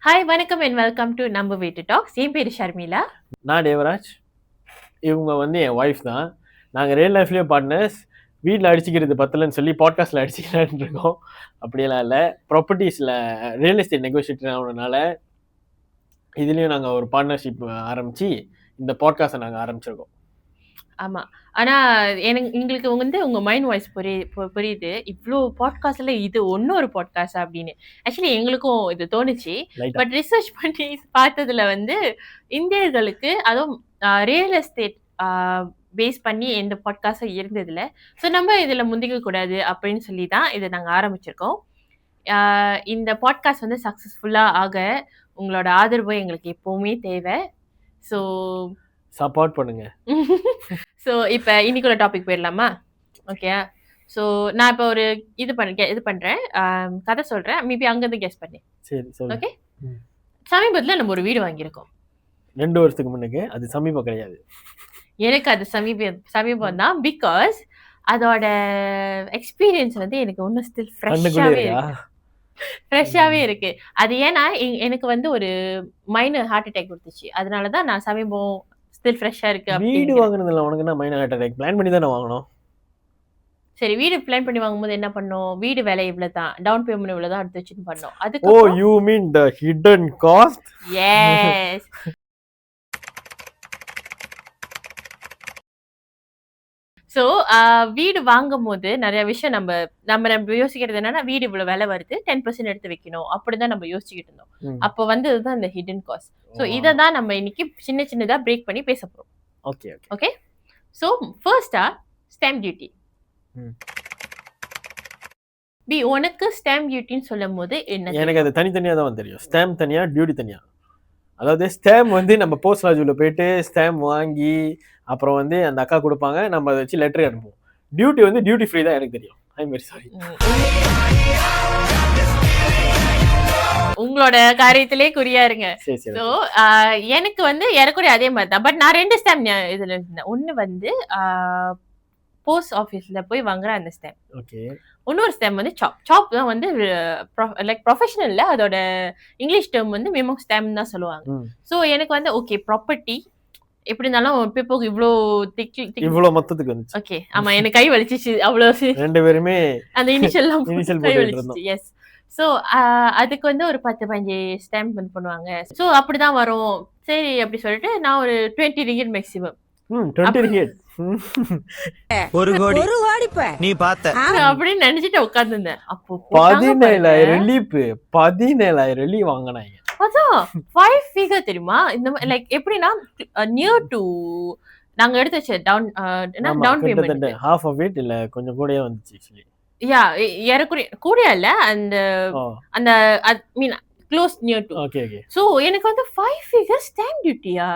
Hi வணக்கம் and welcome to நம்ம வீட்டு டாக்ஸ். என் பேரு ஷர்மிளா. நான் தேவராஜ். இவங்க வந்து என் ஒய்ஃப் தான். நாங்கள் ரியல் லைஃப்லேயே பார்ட்னர்ஸ். வீட்டில் அடிச்சுக்கிறது பத்தலன்னு சொல்லி பாட்காஸ்ட்டில் அடிச்சுக்கலான்னு இருக்கோம். அப்படியெல்லாம் இல்லை. ப்ராப்பர்ட்டிஸில் ரியல் எஸ்டேட் நெகோசியேட்டர் ஆனதுனால இதுலேயும் நாங்கள் ஒரு பார்ட்னர்ஷிப் ஆரம்பித்து இந்த பாட்காஸ்ட்டை நாங்கள் ஆரம்பிச்சிருக்கோம். ஆமாம், ஆனால் எங்களுக்கு வந்து உங்கள் மைண்ட் வாய்ஸ் புரியுது. இவ்வளோ பாட்காஸ்டில் இது ஒன்னொரு பாட்காஸ்ட் அப்படின்னு. ஆக்சுவலி எங்களுக்கும் இது தோணுச்சு. பட் ரிசர்ச் பண்ணி பார்த்ததுல வந்து இந்தியர்களுக்கு அதுவும் ரியல் எஸ்டேட் பேஸ் பண்ணி எந்த பாட்காஸ்டும் இருந்ததில்ல. ஸோ நம்ம இதில் முந்திக்க கூடாது அப்படின்னு சொல்லி தான் இதை நாங்கள் ஆரம்பிச்சிருக்கோம். இந்த பாட்காஸ்ட் வந்து சக்ஸஸ்ஃபுல்லாக ஆக உங்களோட ஆதரவு எங்களுக்கு எப்போவுமே தேவை. ஸோ சப்போர்ட் பண்ணுங்க. ஸோ இப்போ இன்னைக்குள்ள டாபிக் போயிடலாமா? ஓகே. ஸோ நான் இப்போ ஒரு இது பண்ணுறேன், கதை சொல்கிறேன். மேபி அங்கேருந்து கெஸ் பண்ணேன். சரி, ஓகே. சமீபத்தில் நம்ம ஒரு வீடு வாங்கியிருக்கோம். 2 வருஷத்துக்கு முன்னுக்கு. அது சமீபம் கிடையாது. எனக்கு அது சமீபம் தான். பிகாஸ் அதோட எக்ஸ்பீரியன்ஸ் வந்து எனக்கு ஒன்றும் ஸ்டில் ஃப்ரெஷ்ஷாகவே இருக்கு. அது ஏன்னா எனக்கு வந்து ஒரு மைனர் ஹார்ட் அட்டாக் கொடுத்துச்சு. அதனால தான் நான் சமீபம் ஸ்டில் ஃப்ரெஷ்ஷாக இருக்கு. வீடு வாங்குனதுல உனக்கு என்ன மைனர் ஹார்ட் அட்டாக்? பிளான் பண்ணி தானே வாங்கணும். சரி, வீடு பிளான் பண்ணி வாங்கும்போது என்ன பண்ணோம்? வீடு விலை இவ்வளவு தான், டவுன் பேமெண்ட் இவ்வளவு தான் எடுத்து வச்சுன்னு பண்ணோம். அதுக்கு oh you mean the hidden cost? Yes. So வீடு வாங்கும் போது நிறைய விஷயம் நம்ம யோசிக்கிறது என்னன்னா, வீடு இவ்வளவு விலை வருது, 10% எடுத்து வைக்கணும், அப்படிதான் நம்ம யோசிச்சுக்கிட்டு இருந்தோம். அப்போ வந்து இதுதான் இந்த ஹிடன் காஸ்ட். ஸோ இதை தான் நம்ம இன்னைக்கு சின்னதா பிரேக் பண்ணி பேச போறோம். Okay okay. ஸோ ஃபர்ஸ்டா ஸ்டாம்ப் டியூட்டி. உனக்கு ஸ்டாம்ப் டியூட்டின்னு சொல்லும் போது என்ன? எனக்கு அது தனித்தனியா தான் தெரியும். ஸ்டாம்ப் தனியா, டியூட்டி தனியா. அதாவது ஸ்டாம்ப் வந்து நம்ம போஸ்ட் ஆஃபீஸில் போயிட்டு ஸ்டாம்ப் வாங்கி அப்புறம் வந்து அந்த அக்கா கொடுப்பாங்க, நம்ம அதை வச்சு லெட்டர் அனுப்புவோம். டியூட்டி வந்து டியூட்டி ஃப்ரீ தான். எனக்கு தெரியும். I am very sorry. உங்களோட காரியத்திலே குறியா இருங்க. ஸோ எனக்கு வந்து ஏறக்குறைய அதே மாதிரி தான். பட் நான் 2 ஸ்டாம்ப் இதுல இருந்தேன். ஒன்று வந்து போஸ்ட் ஆஃபீஸ்ல போய் வாங்குற அந்த ஸ்டாம்ப். ஓகே. இன்னொரு ஸ்டாம்ப் வந்து சாப் தான் வந்து லைக் ப்ரொஃபஷனல்ல அதோட இங்கிலீஷ் டேர்ம் வந்து மெமோ ஸ்டாம்ப் தான் சொல்லுவாங்க. ஸோ எனக்கு வந்து ஓகே ப்ராப்பர்ட்டி எப்படி இருந்தாலும் பேப்பருக்கு இவ்வளோ மொத்தத்துக்கு வந்துச்சு. ஓகே. ஆமா, எனக்கு கை வலிச்சிச்சு. அவ்வளோ 2 பேருமே அந்த இனிஷியல் கை வலிச்சிச்சு. எஸ். ஸோ அதுக்கு வந்து ஒரு 10-15 ஸ்டாம்ப் வந்து பண்ணுவாங்க. ஸோ அப்படிதான் வரும். சரி அப்படி சொல்லிட்டு நான் ஒரு 20 ringgit மேக்ஸிமம். 20 ringgit. ஒரு கோடி நீ பார்த்த அப்படின்னு நினைச்சிட்டு உட்கார்ந்துருந்தேன். அப்போ 17,000 லீப் 17,000 லீவ் வாங்கினாங்க. அதான் 5 figure தெரியுமா? இந்த லைக் எப்படின்னா நியர் டு நாங்க எடுத்து வச்ச down payment half of it இல்ல கொஞ்சம் கூடயே வந்துச்சு एक्चुअली. யா ஏறக்குறைய கூடயா இல்ல, அந்த I mean close near to. Okay okay. So எனக்கு வந்து 5 figure ஸ்டாம்ப் டியூட்டியா,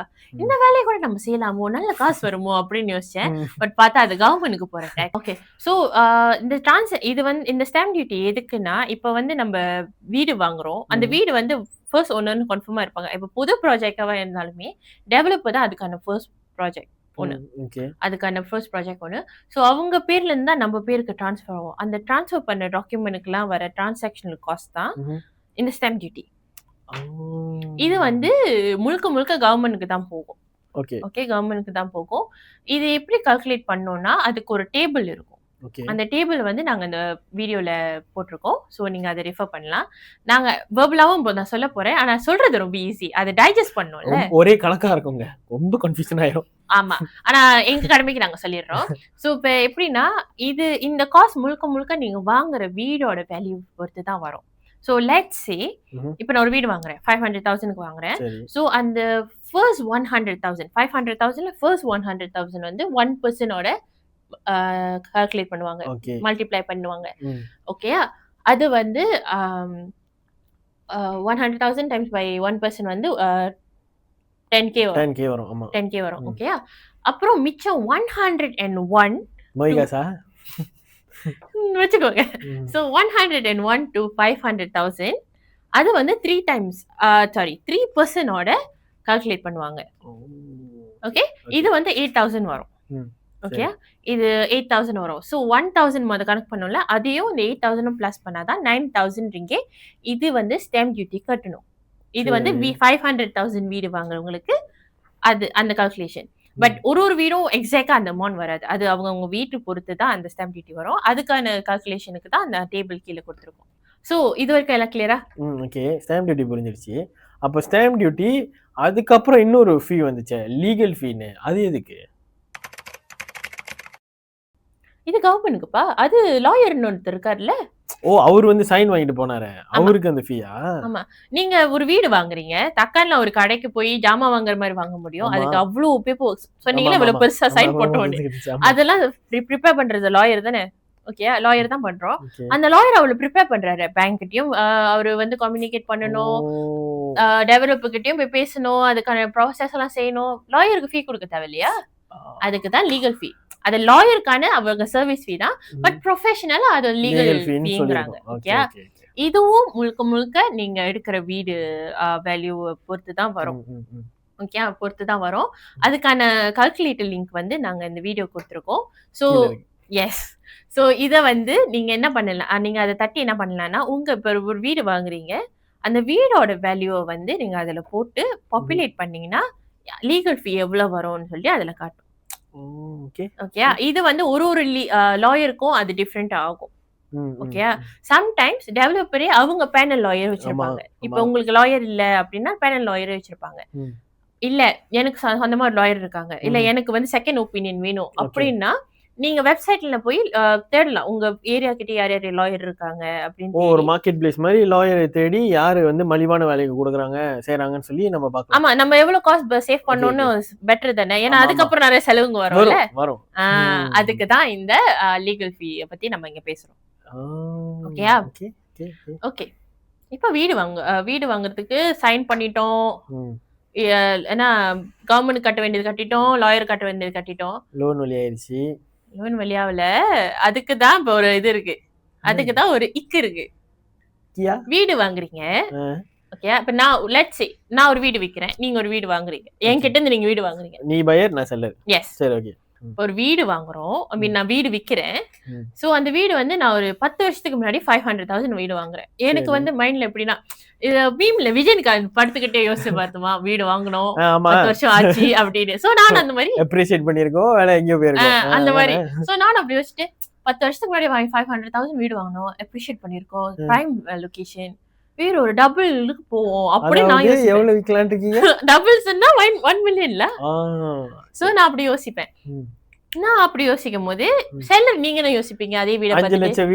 இந்த வேலையை கூட நம்ம செய்யலாமோ, நல்ல காசு வருமோ அப்படின்னு யோசிச்சேன். பட் பார்த்தா அது கவர்மெண்ட்டுக்கு போற டேக்ஸ். ஓகே. ஸோ இது வந்து இந்த ஸ்டாம்ப் டியூட்டி எதுக்குன்னா, இப்போ வந்து நம்ம வீடு வாங்குறோம், அந்த வீடு வந்து ஃபர்ஸ்ட் ஒன்னு கன்ஃபார்மா இருப்பாங்க. இப்போ புது ப்ராஜெக்டாவா இருந்தாலுமே டெவலப்பர் தான் அதுக்கான ஃபர்ஸ்ட் ப்ராஜெக்ட் ஒன்று. அதுக்கான ஃபர்ஸ்ட் ப்ராஜெக்ட் ஒன்று. ஸோ அவங்க பேர்ல இருந்து தான் நம்ம பேருக்கு டிரான்ஸ்ஃபர் ஆகும். அந்த டிரான்ஸ்ஃபர் பண்ண டாக்குமெண்ட்டுக்குலாம் வர டிரான்சாக்ஷனல் காஸ்ட் தான் இந்த ஸ்டாம்ப் டியூட்டி. இது வந்து முழுக்க கவர்மெண்ட்டுக்கு தான் போகும். ஓகே, கவர்மெண்ட்டுக்கு தான் போகும். இது எப்படி கால்குலேட் பண்ணோம்னா, அதுக்கு ஒரு டேபிள் இருக்கும். அந்த டேபிள் வந்து நாங்க இந்த வீடியோல போட்டிருக்கோம். ஸோ நீங்க அதை ரெஃபர் பண்ணலாம். நாங்க வெர்பலாவும் நான் சொல்ல போறேன், ஆனா சொல்றது ரொம்ப ஈஸி. அதை டைஜஸ்ட் பண்ணோம்ல, ஒரே கணக்கா இருக்குங்க, ரொம்ப கன்ஃபியூஷன் ஆயிரும். ஆமா, ஆனா எங்க கடமைக்கு நாங்க சொல்லிடுறோம். ஸோ இப்போ எப்படின்னா, இந்த காஸ்ட் முழுக்க நீங்க வாங்குற வீடோட வேல்யூ பொறுத்து தான் வரும். ஸோ லெட்ஸ் சே இப்போ நான் ஒரு வீடு வாங்குறேன், 500,000க்கு வாங்குறேன். ஸோ அந்த ஃபர்ஸ்ட் 100,000 500,000ல ஃபர்ஸ்ட் 100,000 வந்து 1% கால்குலேட் பண்ணுவாங்க, மல்டிப்ளை பண்ணுவாங்க. ஓகேயா? அது வந்து 100,000 டைம்ஸ் பை 1% வந்து 10K வரும். 10K வரும். ஓகேயா? அப்புறம் மிச்சம் 101 மொய்காசா வச்சுக்கோங்க. ஸோ 101 to 500,000 அது வந்து 3% கால்குலேட் பண்ணுவாங்க. ஓகே, இது வந்து 8,000 வரும். ஓகே, இது 8,000 வரும். ஸோ 1,000 கணக்கு பண்ணோம்ல, அதையும் இந்த 8,000 பிளஸ் பண்ணாதான் 9,000 ringgit இது வந்து ஸ்டாம்ப் டியூட்டி கட்டணும். இது வந்து 500,000 வீடு வாங்குறவங்களுக்கு அது அந்த கால்குலேஷன். பட் ஒரு வீடும் எக்ஸாக்டா அந்த அமௌண்ட் வராது. அது அவங்க வீட்டு பொறுத்து தான் அந்த ஸ்டாம்ப் டியூட்டி வரும். அதுக்கான கால்குலேஷனுக்கு தான் அந்த டேபிள் கீழே கொடுத்துருக்கோம். ஸோ இது வரைக்கும் எல்லாம் கிளியரா? ஓகே, ஸ்டாம்ப் டியூட்டி புரிஞ்சிருச்சு. அப்போ ஸ்டாம்ப் டியூட்டி அதுக்கப்புறம் இன்னொரு ஃபீ வந்துச்சு, லீகல் ஃபீன்னு. அது எதுக்கு? இது கவர்மெண்ட்டுக்குப்பா. அது லாயர்னு ஒருத்தர் இருக்காருல்ல. ஓ, அவர் வந்து சைன் வாங்கிட்டு போனாரு, அவருக்கு அந்த ஃபீயா? ஆமா. நீங்க ஒரு வீடு வாங்குறீங்க, தக்கான்ல ஒரு கடைக்கு போய் ஜாமான் வாங்குற மாதிரி வாங்க முடியும். அதுக்கு அவ்வளவு பேப்பர் சொன்னீங்களா, இவ்வளவு பெருசா சைன் போட்டோன்னு. அதெல்லாம் ப்ரிப்பேர் பண்றது லாயர் தானே. ஓகே, லாயர் தான் பண்றோம். அந்த லாயர் அவ்வளவு ப்ரிப்பேர் பண்றாரு. பேங்க் கிட்டயும் அவரு வந்து கம்யூனிகேட் பண்ணணும், டெவலப்பர் கிட்டயும் போய் பேசணும், அதுக்கான ப்ராசஸ் எல்லாம் செய்யணும். லாயருக்கு ஃபீ கொடுக்க தேவையில்லையா? அதுக்கு தான் லீகல் ஃபீ. அது லாயருக்கான அவங்க சர்வீஸ் ஃபீ தான். பட் ப்ரொஃபஷனலா அது லீகல் ஃபீங்கறாங்க. ஓகே, இதுவும் முழுக்க முழுக்க நீங்க எடுக்கிற வீடு வேல்யூ பொறுத்து தான் வரும். ஓகே, பொறுத்து தான் வரும். அதுக்கான கால்குலேட்டர் லிங்க் வந்து நாங்க இந்த வீடியோ கொடுத்துருக்கோம். ஸோ எஸ், ஸோ இதை வந்து நீங்க என்ன பண்ணலாம், நீங்க அதை தட்டி என்ன பண்ணலாம்னா, உங்க இப்போ ஒரு வீடு வாங்குறீங்க, அந்த வீடோட வேல்யூவை வந்து நீங்க அதுல போட்டு பாப்புலேட் பண்ணீங்கன்னா லீகல் ஃபீ எவ்வளவு வரும்னு சொல்லி அதுல காட்டும். ஓகே, இது வந்து ஒரு லாயருக்கும் அது டிஃப்ரெண்ட் ஆகும். ஓகே, சம்டைம்ஸ் டெவலப்பரே அவங்க பேனல் லாயர் வச்சிருப்பாங்க. இப்போ உங்களுக்கு லாயர் இல்ல அப்படின்னா பேனல் லாயர் வச்சிருப்பாங்க. இல்ல எனக்கு அந்த மாதிரி லாயர் இருக்காங்க, இல்ல எனக்கு வந்து செகண்ட் ஒப்பீனியன் வேணும் அப்படின்னா நீங்க வெப்சைட்ல போய் தேடலாம், உங்க ஏரியா கிட்ட யார் யார் லாயர் இருக்காங்க அப்படின்னு. ஒரு மார்க்கெட் பிளேஸ் மாதிரி லாயரை தேடி யாரு வந்து மலிவான வேலைக்கு கொடுக்குறாங்க செய்யறாங்கன்னு சொல்லி நம்ம பார்க்கலாம். ஆமா, நம்ம எவ்வளவு காஸ்ட் சேவ் பண்ணணும்னு பெட்டர் தானே. ஏன்னா அதுக்கப்புறம் நிறைய செலவுங்க வரும். அதுக்கு தான் இந்த லீகல் ஃபீ பத்தி நம்ம இங்க பேசுறோம். ஓகேயா? ஓகே, இப்ப வீடு வாங்குறதுக்கு சைன் பண்ணிட்டோம். ஏன்னா கவர்மெண்ட் கட்ட வேண்டியது கட்டிட்டோம், லாயர் கட்ட வேண்டியது கட்டிட்டோம், லோன் வெளியாயிருச்சு. லோன் வெளியாவல, அதுக்கு தான் இப்போ ஒரு இது இருக்கு, அதுக்கு தான் ஒரு இக்கு இருக்கு. வீடு வாங்குறீங்க, ஓகே, இப்ப நான் ஒரு வீடு விக்கிறேன், நீங்க ஒரு வீடு வாங்குறீங்க, என்கிட்ட இருந்து நீங்க வீடு வாங்குறீங்க. நீ பையர், நான் செல்லர். எஸ், சரி, ஓகே. ஒரு வீடு வாங்குறோம், நான் வீடு விக்கிறேன். சோ அந்த வீடு வந்து நான் ஒரு 10 வருஷத்துக்கு முன்னாடி 500,000 வீடு வாங்குறேன். எனக்கு வந்து மைண்ட்ல எப்படின்னா, பீம்ல விஜயகாந்த் படுத்துக்கிட்டே யோசிச்சு பார்த்தோமா, வீடு வாங்கணும் 10 வருஷம் ஆச்சு அப்படின்னு. சோ நான் அந்த மாதிரி அப்ரிஷியேட் பண்ணிருக்கோம், வேலை எங்கேயோ போயிருக்கோம் அந்த மாதிரி. சோ நான் அப்படி யோசிச்சுட்டு 10 வருஷத்துக்கு முன்னாடி 500,000 வீடு வாங்கணும், அப்ரிஷியேட் பண்ணிருக்கோம், பிரைம் லொகேஷன், வேற ஒரு டபுளுக்கு போவோம் அப்படி நான் யோசிப்பேன். எவ்வளவு விக்கலாம்னு இருக்கீங்க? டபுள்ஸ்னா 1 மில்லியன்ல. சோ நான் அப்படி யோசிப்பேன். நான் அப்படி யோசிக்கும் போது செல்லர் நீங்க என்ன யோசிப்பீங்க? அதே வீடு 5 லட்சம்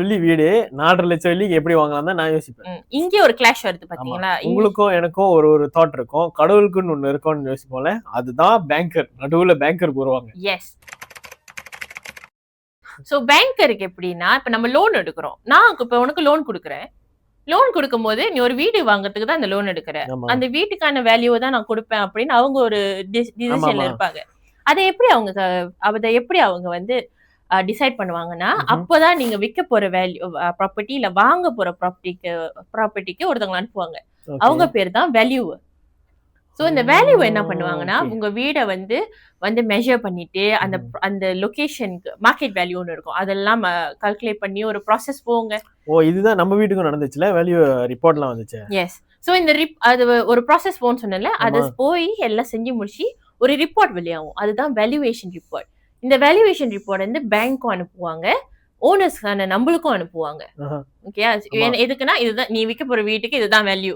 வெள்ளி வீடு 4.5 லட்சம் வெள்ளிக்கு எப்படி வாங்கலாம் தான் நான் யோசிப்பேன். இங்கே ஒரு கிளாஷ் வருது பாத்தீங்களா? உங்களுக்கும் எனக்கும் ஒரு தாட் இருக்கும், கடவுளுக்குன்னு ஒண்ணு இருக்கும்னு யோசிப்போம்ல, அதுதான் பேங்கர். நடுவுல பேங்கர் போடுவாங்க. எஸ். சோ பேங்கருக்கு எப்படின்னா, இப்ப நம்ம லோன் எடுக்கிறோம், நான் இப்ப உனக்கு லோன் கொடுக்குறேன். லோன் கொடுக்கும் போது நீ ஒரு வீடு வாங்குறதுக்கு தான் அந்த லோன் எடுக்கிற, அந்த வீட்டுக்கான வேல்யூவை தான் நான் கொடுப்பேன் அப்படின்னு அவங்க ஒரு டிசிஷன்ல இருப்பாங்க. அதை எப்படி அவங்க வந்து டிசைட் பண்ணுவாங்கன்னா, அப்பதான் நீங்க விற்க போற வேல்யூ ப்ராப்பர்ட்டி இல்ல வாங்க போற ப்ராப்பர்ட்டிக்கு ஒருத்தவங்க அனுப்புவாங்க. அவங்க பேர் தான் வேல்யூ. சோ இந்த வேல்யூ என்ன பண்ணுவாங்கன்னா, உங்க வீடை வந்து மெஷர் பண்ணிட்டு அந்த லொகேஷனுக்கு மார்க்கெட் வேல்யூன்னு இருக்கும், அதெல்லாம் கால்குலேட் பண்ணி ஒரு ப்ராசஸ் போங்க. ஓ, இதுதான் நம்ம வீட்டுக்கும் நடந்துச்சுல, வேல்யூ ரிப்போர்ட்லாம் வந்துச்சு. எஸ். சோ இந்த அது ஒரு ப்ராசஸ் போன்னு சொன்னல, அது போய் எல்லாம் செஞ்சு முடிச்சு ஒரு ரிப்போர்ட் வெளியாகும், அதுதான் வேல்யூவேஷன் ரிப்போர்ட். இந்த வேல்யூவேஷன் ரிப்போர்ட் வந்து பேங்க்கும் அனுப்புவாங்க, ஓனர்ஸ்க்கான நம்மளுக்கும் அனுப்புவாங்க. ஓகே, எதுக்குன்னா இதுதான் நீ விற்க போற வீட்டுக்கு இதுதான் வேல்யூ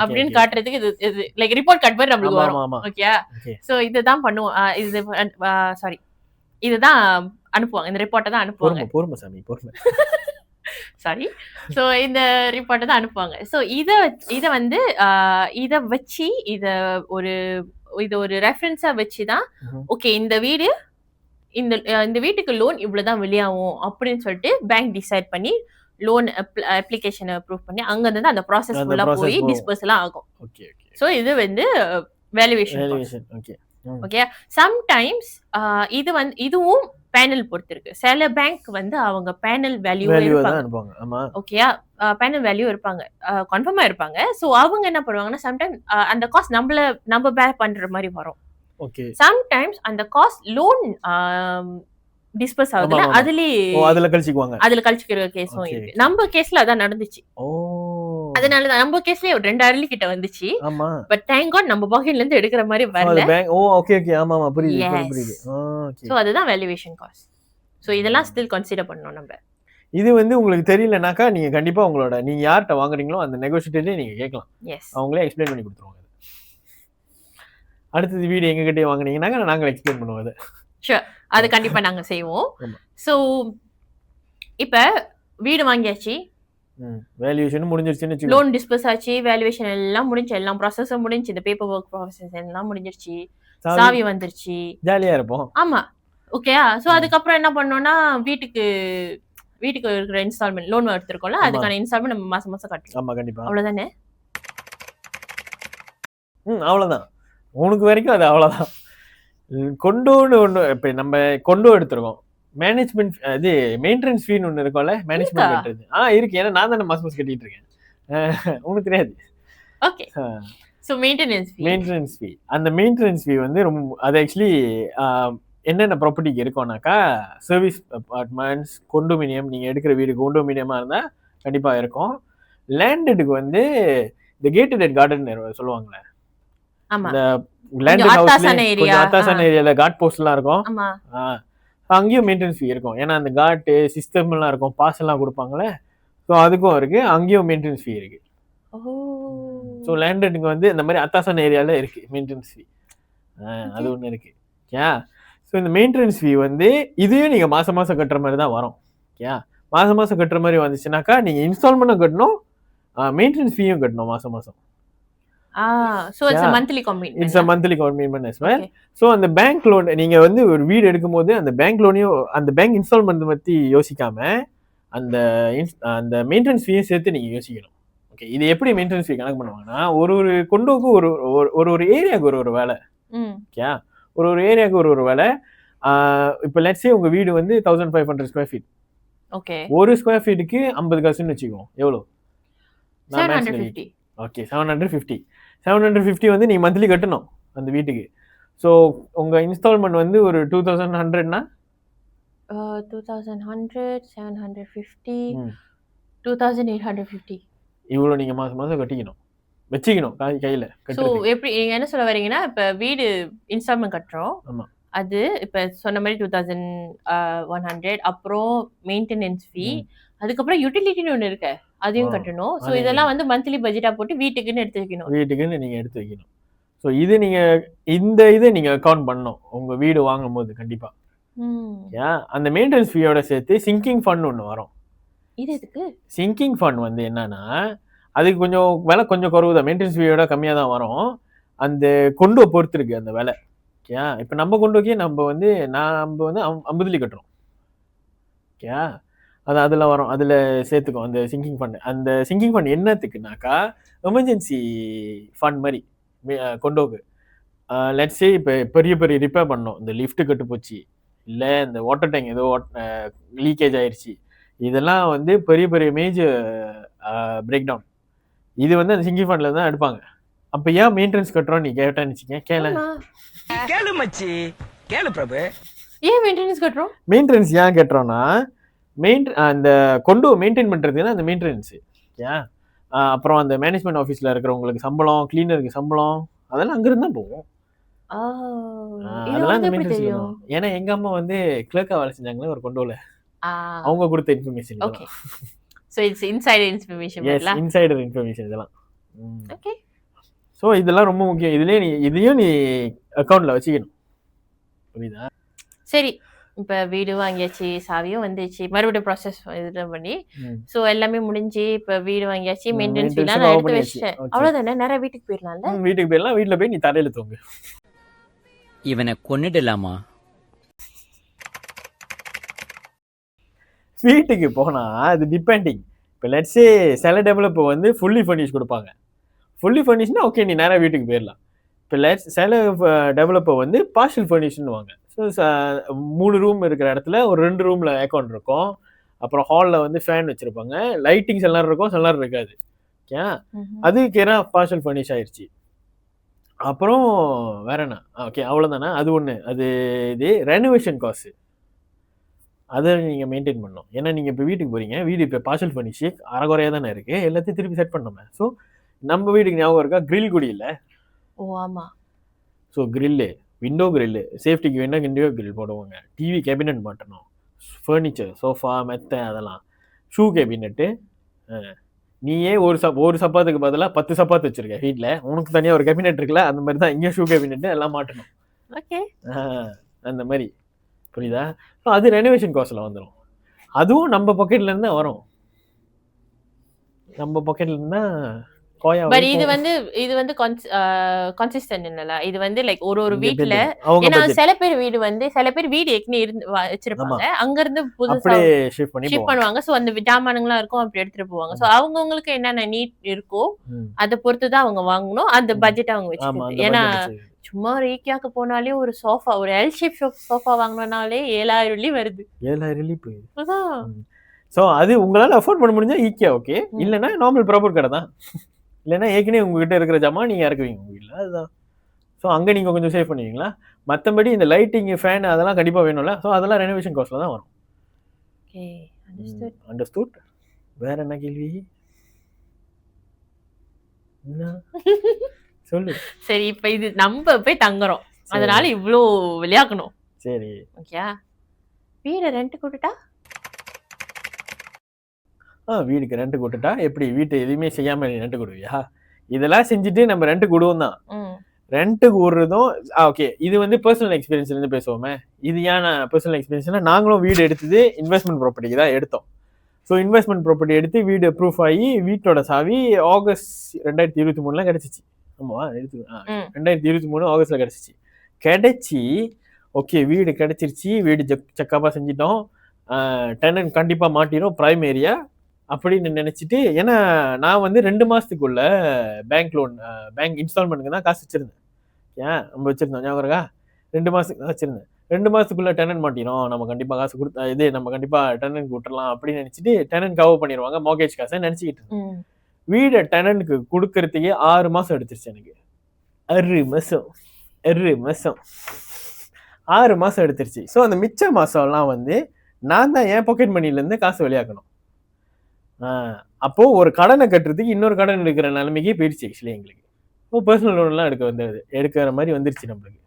அப்படின்னு காட்டுறதுக்கு இது லைக் ரிப்போர்ட் கார்டு மாதிரி நம்மளுக்கு வரும். ஓகே, சோ இதுதான் பண்ணுவோம், இதுதான் அனுப்புவாங்க, இந்த ரிப்போர்ட்டை தான் அனுப்புவாங்க. சாரி, சோ இந்த ரிப்போர்ட்டை தான் அனுப்புவாங்க. சோ இத வந்து இத வச்சு இது ஒரு ரெஃபரன்ஸா வச்சுதான் ஓகே இந்த வீட்டுக்கு லோன் இவ்வளவுதான் வெளியாகும் அப்படின்னு சொல்லிட்டு பேங்க் டிசைட் பண்ணி லோன் அப்ளிகேஷனை அப்ரூவ் பண்ணி அங்க இருந்து அந்த ப்ராசஸ் ஃபுல்லா போய் டிஸ்பர்ஸ் எல்லாம் ஆகும். சோ இது வந்து வேல்யூவேஷன். ஓகே, சம்டைம்ஸ் இதுவும் பேனல் பொறுத்து இருக்கு. சில பேங்க் வந்து அவங்க பேனல் வேல்யூ இருப்பாங்க. ஓகே, பேனல் வேல்யூ இருப்பாங்க, கன்ஃபார்மா இருப்பாங்க. சோ அவங்க என்ன பண்ணுவாங்கன்னா, சம்டைம் அந்த காஸ்ட் நம்ம பேர் பண்ற மாதிரி வரும். ஓகே, சம்டைம்ஸ் அந்த காஸ்ட் லோன் டிஸ்பர்ஸ் ஆகுதுல, அதுல கழிச்சுக்கிற கேஸும் இருக்கு. நம்ம கேஸ்ல அதான் நடந்துச்சு. அதனாலதான் நம்ம கேஸ்லயே ஒரு 2 அரளி கிட்ட வந்துச்சு. ஆமா. பட் தேங்க் காட் நம்ம பாக்கெட்ல இருந்து எடுக்கிற மாதிரி So, வரல. அது பேங்க் ஓகே ஆமா புரியுது Yes. புரியுது. ஓகே. சோ அதுதான் வேல்யூவேஷன் காஸ்ட். சோ இதெல்லாம் ஸ்டில் கன்சிடர் பண்ணணும் நம்ம. இது வந்து உங்களுக்கு தெரியலனாக்கா நீங்க கண்டிப்பா உங்களோட நீங்க யார்கிட்ட வாங்குறீங்களோ அந்த நெகோஷியேட்டர்லயே நீங்க கேட்கலாம். எஸ். அவங்களே எக்ஸ்பிளைன் பண்ணி கொடுத்துருவாங்க. அடுத்தது வீடு எங்ககிட்டயே வாங்குனீங்கன்னாக்கா நாங்க எக்ஸ்பிளைன் பண்ணுவோம் அதை. ஷூர். அது கண்டிப்பா நாங்க செய்வோம். ஆமா. சோ இப்ப வீடு வாங்கியாச்சு, வேல்யூவேஷன் முடிஞ்சிருச்சுன்னு வச்சுக்கோ. லோன் டிஸ்பர்ஸ் ஆச்சு, வேல்யூவேஷன் எல்லாம் முடிஞ்சு, எல்லாம் ப்ராசஸும் முடிஞ்சு, இந்த பேப்பர் ஒர்க் ப்ராசஸ் எல்லாம் முடிஞ்சிருச்சு, சாவி வந்துருச்சு, ஜாலியா இருப்போம். ஆமா ஓகேயா. சோ அதுக்கப்புறம் என்ன பண்ணோம்னா வீட்டுக்கு இருக்கிற இன்ஸ்டால்மெண்ட் லோன் எடுத்திருக்கோம்ல, அதுக்கான இன்ஸ்டால்மெண்ட் நம்ம மாசம் மாசம் கட்டணும். ஆமா கண்டிப்பா. அவ்வளவுதானே? அவ்வளவுதான். உனக்கு வரைக்கும் அது அவ்வளவுதான். கொண்டோன்னு ஒண்ணு இப்ப நம்ம கொண்டோ எடுத்துருக்கோம். மேனேஜ்மெண்ட் அது மெயின்டெனன்ஸ் ஃபீன்னு ஒண்ணு இருக்கும்ல, மேனேஜ்மெண்ட் கட்டுறது. இருக்கு. ஏன்னா நான் தானே மாசம் மாசம் கட்டிட்டு இருக்கேன். உனக்கு தெரியாது. ஓகே. சோ மெயின்டெனன்ஸ் ஃபீ அந்த மெயின்டெனன்ஸ் ஃபீ வந்து ரொம்ப அது ஆக்சுவலி என்னென்ன ப்ராப்பர்ட்டிக்கு இருக்கோம்னாக்கா சர்வீஸ் அபார்ட்மெண்ட்ஸ், கொண்டோமினியம். நீங்க எடுக்கிற வீடு கொண்டோமினியமா இருந்தா கண்டிப்பா இருக்கும். லேண்டடுக்கு வந்து இந்த கேட்டட் கார்டன் சொல்லுவாங்களே, இந்த லேண்டட் ஹவுஸ்ல அத்தாசான ஏரியால காட் போஸ்ட் எல்லாம் இருக்கும். அங்கேயும் மெயின்டெனன்ஸ் ஃபீ இருக்கும். ஏன்னா அந்த காட்டு சிஸ்டம் எல்லாம் இருக்கும், பாஸ் எல்லாம் கொடுப்பாங்களே. ஸோ அதுக்கும் இருக்கு, அங்கேயும் மெயின்டெனன்ஸ் ஃபீ இருக்கு. ஸோ லேண்டடுக்கு வந்து இந்த மாதிரி அத்தாசான ஏரியால இருக்கு மெயின்டெனன்ஸ் ஃபீ. அது ஒன்று இருக்கு. ஓகே. ஸோ இந்த மெயின்டெனன்ஸ் ஃபீ வந்து இதையும் நீங்க மாசம் மாசம் கட்டுற மாதிரி தான் வரும். ஓகே. மாசம் மாசம் கட்டுற மாதிரி வந்துச்சுனாக்கா நீங்க இன்ஸ்டால்மெண்ட்டும் கட்டணும், மெயின்டெனன்ஸ் ஃபீயும் கட்டணும் மாசம் மாசம். So it's a monthly commitment. It's a monthly commitment as well. So அந்த பேங்க் லோன் நீங்க வந்து ஒரு வீடு எடுக்கும்போது அந்த பேங்க் லோனையும் அந்த பேங்க் இன்ஸ்டால்மெண்ட் பத்தி யோசிக்காம அந்த மெயின்டெனன்ஸ் ஃபீயும் சேர்த்து நீங்க யோசிக்கணும். ஓகே. இது எப்படி மெயின்டெனன்ஸ் ஃபீ கணக்கு பண்ணுவாங்கன்னா ஒரு கொண்டோக்கு ஒரு ஏரியாவுக்கு ஒரு வேலை. ஓகே. ஒரு ஏரியாவுக்கு ஒரு வேலை. இப்போ லெட்ஸ் சே உங்க வீடு வந்து 1500 ஸ்கொயர் ஃபீட். ஓகே. ஒரு ஸ்கொயர் ஃபீட்டுக்கு 50 காசுன்னு வச்சுக்கோங்க. எவ்வளோ? 750. ஓகே. 750 வந்து நீங்க மந்த்லி கட்டணும் அந்த வீட்டுக்கு. ஸோ உங்க இன்ஸ்டால்மெண்ட் வந்து ஒரு 2100னா 2100 750 2850 இவ்வளோ நீங்க மாசம் மாசம் வச்சுக்கணும் கையில. ஸோ எப்படி நீங்க என்ன சொல்ல வரீங்கன்னா, இப்ப வீடு இன்ஸ்டால்மெண்ட் கட்டுறோம். ஆமா. அது இப்ப சொன்ன மாதிரி 2100, அப்புறம் மெயின்டெனன்ஸ் ஃபீ, அதுக்கப்புறம் யூட்டிலிட்டின்னு ஒண்ணு இருக்கு, அதையும் கட்டணும். ஸோ இதெல்லாம் வந்து மந்த்லி பட்ஜெட்டா போட்டு வீட்டுக்குன்னு நீங்க எடுத்து வைக்கணும். ஸோ இது நீங்க இதை நீங்க அக்கௌண்ட் பண்ணணும் உங்க வீடு வாங்கும் போது கண்டிப்பா. அந்த மெயின்டெனன்ஸ் ஃபீயோட சேர்த்து சிங்கிங் ஃபண்ட் ஒன்று வரும். இது எதுக்கு? சிங்கிங் ஃபண்ட் வந்து என்னன்னா அதுக்கு கொஞ்சம் விலை கொஞ்சம் குறைவு தான், மெயின்டெனன்ஸ் ஃபீயோட கம்மியாக தான் வரும். அந்த கொண்டு பொறுத்து இருக்கு அந்த விலை. ஓகே. இப்போ நம்ம கொண்டு நம்ம வந்து 50 கட்டுறோம். ஓகே. அதில் வரும், அதில் சேர்த்துக்கும் அந்த சிங்கிங் ஃபண்ட். அந்த சிங்கிங் ஃபண்ட் என்னத்துக்குனாக்கா எமர்ஜென்சி ஃபண்ட் மாதிரி கொண்டோக்கு. லெட்ஸ் சே இப்போ பெரிய ரிப்பேர் பண்ணோம், இந்த லிஃப்ட் கட்டு போச்சு, இல்லை இந்த வாட்டர் டேங்க் ஏதோ லீக்கேஜ் ஆயிடுச்சு, இதெல்லாம் வந்து பெரிய மேஜர் பிரேக் டவுன். இது வந்து அந்த சிங்கிங் ஃபண்ட்ல தான் எடுப்பாங்க. அப்போ ஏன் மெயின்டெனன்ஸ் கட்டுறோம் நீ கேட்டான்னு வச்சுக்கேன். கேளு மச்சி, கேளு பிரபு. ஏன் மெயின்டெனன்ஸ் கட்டுறோம்? மெயின்டெனன்ஸ் ஏன் கட்டுறோம்னா அந்த கொண்டு மெயின்டைன் பண்றது அந்த மெயின்டெனன்ஸ். ஏன் அப்புறம் அந்த மேனேஜ்மெண்ட் ஆஃபீஸ்ல இருக்கிறவங்களுக்கு சம்பளம், கிளீனருக்கு சம்பளம், அதெல்லாம் அங்கிருந்து தான் போகும். அதெல்லாம் அந்த மெயின்டெனன்ஸ் தான். ஏன்னா எங்க அம்மா வந்து கிளர்க்கா வேலை செஞ்சாங்களே ஒரு கொண்டோல, அவங்க கொடுத்த information. Okay. So it's insider information. Yes, insider information இதெல்லாம். ஓகே. சோ இதெல்லாம் ரொம்ப முக்கியம். இதையும் நீ அக்கவுண்ட்ல வச்சுக்கணும். புரியுதா? சரி. இப்ப வீடு வாங்கியாச்சு, சாவியும் வந்துச்சு, மறுபடியும் ப்ராசஸ் இதெல்லாம் பண்ணி சோ எல்லாமே முடிஞ்சு இப்ப வீடு வாங்கியாச்சு, மெயின்டெனன்ஸ் எல்லாம் எடுத்து வச்சிட்டேன். அவ்வளவுதானே, நேரா வீட்டுக்கு போயிடலாம்ல. வீட்டுக்கு போயிடலாம். வீட்டுல போய் நீ தரையில தூங்கு. இவனை கொன்னுடலாமா? வீட்டுக்கு போனா அது டிபெண்டிங். இப்போ லெட்ஸ் சே சில டெவலப்பர் வந்து ஃபுல்லி ஃபர்னிஷ் கொடுப்பாங்க. ஃபுல்லி ஃபர்னிஷ்னா ஓகே, நீ நேராக வீட்டுக்கு போயிடலாம். இப்போ சில டெவலப்பர் வந்து பார்ஷியல் ஃபர்னிஷ்னு வாங்க. ஸோ 3 ரூம் இருக்கிற இடத்துல ஒரு 2 ரூமில் அக்கௌண்ட் இருக்கும். அப்புறம் ஹாலில் வந்து ஃபேன் வச்சுருப்பாங்க, லைட்டிங்ஸ் எல்லாம் இருக்கும், எல்லாம் இருக்காது. ஓகே. அதுக்கு ஏன்னா பார்ஷியல் ஃபர்னிஷ் ஆயிடுச்சு. அப்புறம் வேற என்ன? ஓகே, அவ்வளோதானே. அது ஒன்று. அது இது ரெனோவேஷன் காசு. அதை நீங்கள் மெயின்டைன் பண்ணணும். ஏன்னா நீங்கள் இப்போ வீட்டுக்கு போகிறீங்க, வீடு இப்போ பார்சல் ஃபர்னிஷ் அரைகுறையாக தானே இருக்குது, எல்லாத்தையும் திருப்பி செட் பண்ணோமே. ஸோ நம்ம வீட்டுக்கு ஞாபகம் இருக்கா, கிரில் குடி இல்லை. ஓ ஆமா. ஸோ கிரில்லு, விண்டோ கிரில்லு, சேஃப்டிக்கு வேணால் விண்டோ கிரில் போடுவாங்க, டிவி கேபினெட் மாட்டணும், ஃபர்னிச்சர் சோஃபா மெத்தை அதெல்லாம், ஷூ கேபினெட்டு. நீயே ஒரு சப்பாத்துக்கு பதிலாக 10 சப்பாத்து வச்சிருக்க வீட்டில், உனக்கு தனியாக ஒரு கேபினெட் இருக்குல்ல, அந்த மாதிரி தான் இங்கே ஷூ கேபினெட்டு எல்லாம் மாட்டணும். ஓகே. அந்த மாதிரி புரியுதா? ஸோ அது ரெனோவேஷன் காஸ்ட்டில் வந்துடும். அதுவும் நம்ம பாக்கெட்லேருந்து தான் வரும். நம்ம பாக்கெட்லேருந்து தான் கோயா. பட் இது வந்து கன்சிஸ்டன்ட் இல்லல. இது வந்து லைக் ஒரு வீட்ல, ஏன்னா சில பேர் வீடு ஏற்கனவே வச்சிருப்பாங்க, அங்க இருந்து புதுசா ஷிஃப்ட் பண்ணுவாங்க. சோ அந்த ஜாமானுங்களாம் இருக்கும், அப்படி எடுத்துட்டு போவாங்க. சோ அவங்கவுங்களுக்கு என்னென்ன நீட் இருக்கோ அதை பொறுத்து தான் அவங்க வாங்கணும், அந்த பட்ஜெட் அவங்க வச்சுக்கிறது. ஏன்னா சும்மா ஒரு ஈக்கியாக்கு போனாலே ஒரு சோஃபா, ஒரு எல் ஷேப் சோஃபா வாங்கினாலே 7000 வெள்ளி வருது. 7000 வெள்ளி போகுது. ஸோ அது உங்களால் அஃபோர்ட் பண்ண முடிஞ்சா ஈக்கியா ஓகே, இல்லைன்னா நார்மல் ப்ராப்பர் கடை தான். இல்லைன்னா ஏற்கனவே உங்ககிட்ட இருக்கிற ஜாமான் நீங்கள் இறக்குவீங்க உங்கள் வீட்டில், அதுதான். ஸோ அங்கே நீங்கள் கொஞ்சம் சேவ் பண்ணுவீங்களா? மற்றபடி இந்த லைட்டிங் ஃபேன் அதெல்லாம் கண்டிப்பாக வேணும்ல. ஸோ அதெல்லாம் ரெனோவேஷன் காஸ்ட்டில் தான் வரும். அண்டர்ஸ்டூட். வேற என்ன கேள்வி? சொல்லு. சரி, இப்போ இது நம்ம போய் தங்குறோம், அதனால இவ்வளோ விளையாக்கணும். சரி ஓகே. வீடு ரெண்ட் கொடுத்தா, வீடுக்கு ரெண்ட் கொடுத்துட்டா எப்படி? வீட்டு எதுவுமே செய்யாம நீ ரெண்ட் கொடுவியா? இதெல்லாம் செஞ்சுட்டு நம்ம ரெண்ட் கொடுவோம் தான். ரெண்ட் கூடுறதும் ஓகே. இது வந்து பர்சனல் எக்ஸ்பீரியன்ஸ்ல இருந்து பேசுவோமே. இது ஏன் பர்சனல் எக்ஸ்பீரியன்ஸ்னா, நாங்களும் வீடு எடுத்தது இன்வெஸ்ட்மெண்ட் ப்ராப்பர்ட்டிக்கு தான் எடுத்தோம். ஸோ இன்வெஸ்ட்மெண்ட் ப்ராப்பர்ட்டி எடுத்து வீடு ப்ரூஃப் ஆகி வீட்டோட சாவி ஆகஸ்ட் 2023 கிடைச்சிச்சு. ஆமாவா? 2023 ஆகஸ்ட்ல கிடைச்சி ஓகே, வீடு கிடைச்சிருச்சு, வீடு செக்கப்பாக செஞ்சிட்டோம், டெனன்ட் கண்டிப்பாக மாட்டிடும், ப்ரைம் ஏரியா அப்படின்னு நினச்சிட்டு. ஏன்னா நான் வந்து 2 மாதத்துக்குள்ள பேங்க் இன்ஸ்டால்மெண்ட்டுக்கு தான் காசு வச்சுருந்தேன். ஏன் நம்ம வச்சுருந்தோம் ஞாபகம் இருக்கா? 2 மாதத்துக்கு தான் வச்சுருந்தேன். 2 மாதத்துக்குள்ள டெனன்ட் மாட்டிடும், நம்ம கண்டிப்பாக காசு கொடுத்தா நம்ம கண்டிப்பாக டெனன்ட் விட்டுறலாம் அப்படின்னு நினச்சிட்டு டெனன்ட் கவர் பண்ணிடுவாங்க மோர்கேஜ் காசை நினச்சிக்கிட்டு. வீடை டெனன்ட்க்கு கொடுக்கறதுக்கே 6 மாதம் எடுத்துருச்சு எனக்கு. 6 மாதம் எடுத்துருச்சு. ஸோ அந்த மிச்ச மாதம்லாம் வந்து நான் தான் என் பாக்கெட் மணிலேருந்து காசு வெளியாக்கணும். அப்போ ஒரு கடனை கட்டுறதுக்கு இன்னொரு கடன் எடுக்கிற நிலைமைக்கே போயிடுச்சு ஆக்சுவலி எங்களுக்கு. இப்போ பர்சனல் லோன்லாம் எடுக்கிற மாதிரி வந்துருச்சு நம்மளுக்கு.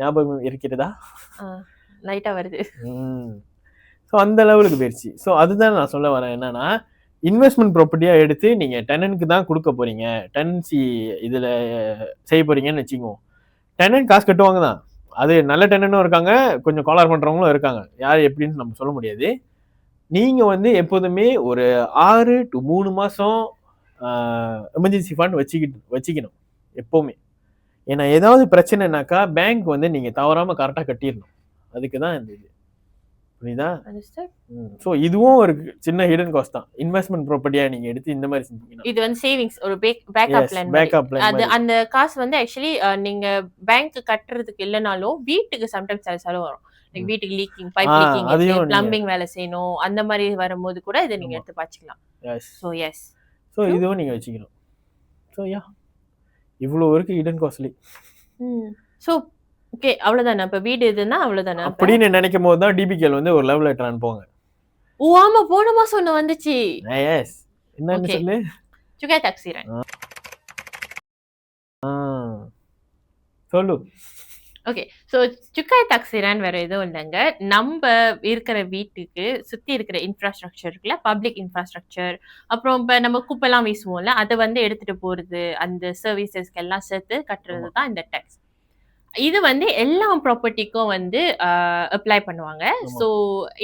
ஞாபகம் இருக்கிறதா? லைட்டா வருது. ஸோ அந்த லெவலுக்கு போயிடுச்சு. ஸோ அதுதான் நான் சொல்ல வரேன். என்னன்னா, இன்வெஸ்ட்மெண்ட் ப்ராப்பர்ட்டியா எடுத்து நீங்க டெனன்ட்க்கு தான் கொடுக்க போறீங்க, டெனன்சி இதுல செய்ய போறீங்கன்னு வச்சுக்குவோம். டெனன்ட் காசு கட்டுவாங்க தான், அது நல்ல டெனன்ட்டும் இருக்காங்க, கொஞ்சம் காலர் பண்றவங்களும் இருக்காங்க. யார் எப்படின்னு நம்ம சொல்ல முடியாது. நீங்க வந்து எப்போதுமே ஒரு 6 to 3 மாசம் எமர்ஜென்சி ஃபண்ட் வச்சுக்கணும் எப்பவுமே. ஏன்னா ஏதாவது பிரச்சனைனாக்கா பேங்க் வந்து நீங்க தவறாம கரெக்டா கட்டிடணும். அதுக்கு தான் இந்த இது. புரியுதா? ஸோ இதுவும் ஒரு சின்ன ஹிடன் காஸ்ட் தான். இன்வெஸ்ட்மெண்ட் ப்ராப்பர்ட்டியா நீங்க எடுத்து இந்த மாதிரி செஞ்சீங்கன்னா இது வந்து சேவிங்ஸ், ஒரு பேக்கப் பிளான். அது அந்த காசு வந்து ஆக்சுவலி நீங்க பேங்க் கட்டுறதுக்கு இல்லைனாலும் வீட்டுக்கு சம்டைம்ஸ் அது செலவு வரும். வீட்டுக்கு லீக்கிங், பைப் லீக்கிங், பிளம்பிங் வேலை செய்யணும், அந்த மாதிரி வரும்போது கூட இதை நீங்க எடுத்து பாத்துக்கலாம். ஸோ இதுவும் நீங்க வச்சுக்கணும். ஸோ இவ்வளோ இருக்கு ஹிடன் காஸ்ட்லி. ஸோ ஓகே, அவ்வளவுதானே? இப்ப வீடு இதுன்னா அவ்வளவுதானே அப்படின்னு நினைக்கும் போது தான் டிபிகேல வந்து ஒரு லவ் லெட்டர் அனுப்புவாங்க. ஓ ஆமா, போன மாசம் ஒண்ணு வந்துச்சு. எஸ், என்னன்னு சொல்லு. சுகை தாக்சிரன். சொல்லு. ஓகே, ஸோ சுக்காய் தாக்சிரான் வேற எதுவும் இல்லைங்க. நம்ம இருக்கிற வீட்டுக்கு சுற்றி இருக்கிற இன்ஃப்ராஸ்ட்ரக்சர் இருக்குல்ல, பப்ளிக் இன்ஃப்ராஸ்ட்ரக்சர், அப்புறம் இப்போ நம்ம குப்பைலாம் வீசுவோம்ல, அதை வந்து எடுத்துட்டு போறது, அந்த சர்வீசஸ்க்கு எல்லாம் சேர்த்து கட்டுறது தான் இந்த டேக்ஸ். இது வந்து எல்லா ப்ராப்பர்ட்டிக்கும் வந்து அப்ளை பண்ணுவாங்க. ஸோ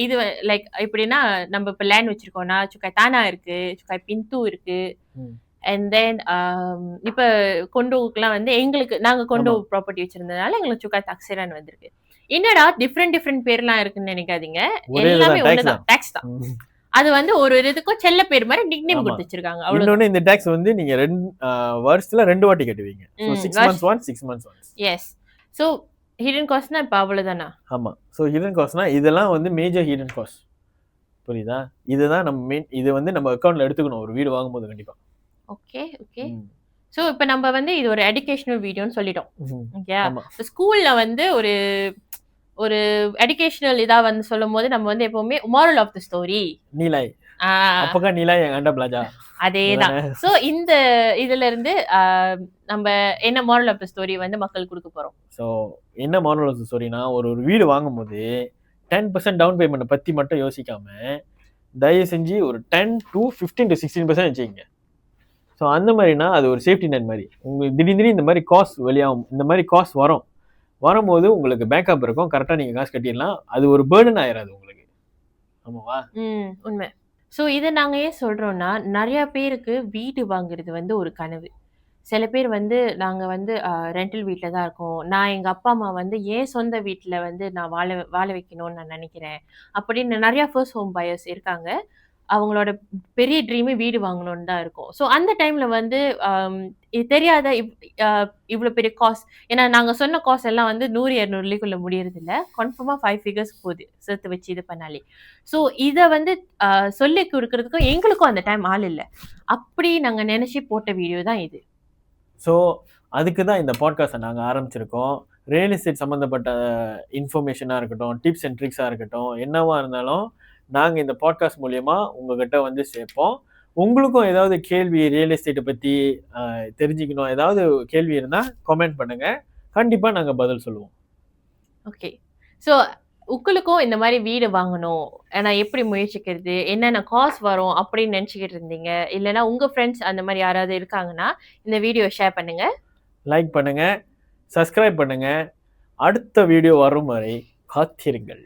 இது லைக் எப்படின்னா, நம்ம இப்போ லேண்ட் வச்சிருக்கோம்னா சுக்காய் தானா இருக்கு, சுக்காய் பிந்து இருக்கு, அண்ட் தென் இப்போ கொண்டோவுக்குலாம் வந்து எங்களுக்கு நாங்கள் கொண்டோ ப்ராப்பர்ட்டி வச்சிருந்ததுனால எங்களுக்கு சுக்காய் தாக்சிரான் வந்திருக்கு. என்னடா டிஃப்ரெண்ட் பேர்லாம் இருக்குன்னு நினைக்காதீங்க, எல்லாமே ஒண்ணுதான், டாக்ஸ் தான். அது வந்து ஒரு இதுக்கும் செல்ல பேர் மாதிரி நிக்நேம் கொடுத்து வச்சிருக்காங்க. அவ்வளவு. இந்த டாக்ஸ் வந்து நீங்க 2 வருஷத்துல 2 வாட்டி கட்டுவீங்க. 6 months once, 6 months once. Yes. So hidden காஸ்ட்னா இப்போ அவ்வளவுதானா? ஆமா. ஸோ ஹிடன் காஸ்ட்னா இதெல்லாம் வந்து மேஜர் ஹிடன் காஸ்ட். புரியுதா? இதுதான் நம்ம மெயின். இது வந்து நம்ம அக்கௌண்ட்ல எடுத்துக்கணும் ஒரு வீடு வாங்கும்போது கண்டிப்பா. Okay okay. ஸோ இப்போ நம்ம வந்து இது ஒரு எஜுகேஷனல் வீடியோன்னு சொல்லிட்டோம். ஓகே, ஸ்கூல்ல வந்து ஒரு எஜுகேஷனல் இதா வந்து சொல்லும் போது நம்ம வந்து எப்பவுமே moral ஆஃப் த ஸ்டோரி நீலாய் அப்பக்கா நீலாய் என் அண்ட பிளாஜா அதேதான். சோ இந்த இதுல இருந்து நம்ம என்ன moral ஆஃப் த ஸ்டோரி வந்து மக்களுக்கு கொடுக்க போறோம். ஸோ என்ன moral of the storyனா ஒரு வீடு வாங்கும்போது 10% டவுன் பேமெண்ட் பத்தி மட்டும் யோசிக்காம தயவு செஞ்சு ஒரு 10 to 15 to 16% வச்சுக்கோங்க. ஸோ அந்த மாதிரினா அது ஒரு சேஃப்டி நெட் மாதிரி. உங்களுக்கு திடீர்னு இந்த மாதிரி காஸ்ட் வெளியாகும், இந்த மாதிரி காஸ்ட் வரும்போது உங்களுக்கு பேக்கப் இருக்கும், கரெக்டாக நீங்கள் காசு கட்டிடலாம். அது ஒரு பேர்டன் ஆயிடாது உங்களுக்கு. ஆமாவா? உண்மை. ஸோ இதை நாங்கள் ஏன் சொல்கிறோன்னா, நிறையா பேருக்கு வீடு வாங்குறது வந்து ஒரு கனவு. சில பேர் வந்து நாங்கள் வந்து ரெண்டல் வீட்டில் தான் இருக்கோம், நான் எங்கள் அப்பா அம்மா வந்து ஏன் சொந்த வீட்டில் வந்து நான் வாழ வைக்கணும்னு நான் நினைக்கிறேன் அப்படின்னு நிறையா ஃபர்ஸ்ட் ஹோம் பயர்ஸ் இருக்காங்க. அவங்களோட பெரிய ட்ரீமே வீடு வாங்கணும்னு தான் இருக்கும். ஸோ அந்த டைம்ல வந்து இது தெரியாத இவ்வளோ பெரிய காஸ்ட், ஏன்னா நாங்கள் சொன்ன காஸ்ட் எல்லாம் வந்து 100-200 முடியறதில்ல, கன்ஃபார்மாக 5 ஃபிகர்ஸ் போகுது சேர்த்து வச்சு இது பண்ணாலே. ஸோ இதை வந்து சொல்லி கொடுக்கறதுக்கும் எங்களுக்கும் அந்த டைம் ஆள் இல்லை, அப்படி நாங்கள் நினைச்சு போட்ட வீடியோ தான் இது. ஸோ அதுக்கு தான் இந்த பாட்காஸ்ட்டை நாங்கள் ஆரம்பிச்சிருக்கோம். ரியல் எஸ்டேட் சம்மந்தப்பட்ட இன்ஃபர்மேஷனாக இருக்கட்டும், டிப்ஸ் அண்ட் ட்ரிக்ஸாக இருக்கட்டும், என்னவா இருந்தாலும் நாங்கள் இந்த பாட்காஸ்ட் மூலயமா உங்ககிட்ட வந்து சேர்ப்போம். உங்களுக்கும் ஏதாவது கேள்வி ரியல் எஸ்டேட்டை பற்றி தெரிஞ்சுக்கணும், ஏதாவது கேள்வி இருந்தால் கமெண்ட் பண்ணுங்க, கண்டிப்பாக நாங்கள் பதில் சொல்லுவோம். ஓகே. ஸோ உங்களுக்கும் இந்த மாதிரி வீடு வாங்கணும், நான் எப்படி முயற்சிக்கிறது, என்னென்ன காஸ்ட் வரும் அப்படின்னு நினச்சிக்கிட்டு இருந்தீங்க, இல்லைன்னா உங்கள் ஃப்ரெண்ட்ஸ் அந்த மாதிரி யாராவது இருக்காங்கன்னா இந்த வீடியோ ஷேர் பண்ணுங்க, லைக் பண்ணுங்க, சப்ஸ்கிரைப் பண்ணுங்க. அடுத்த வீடியோ வரும் வரை காத்திருங்கள்.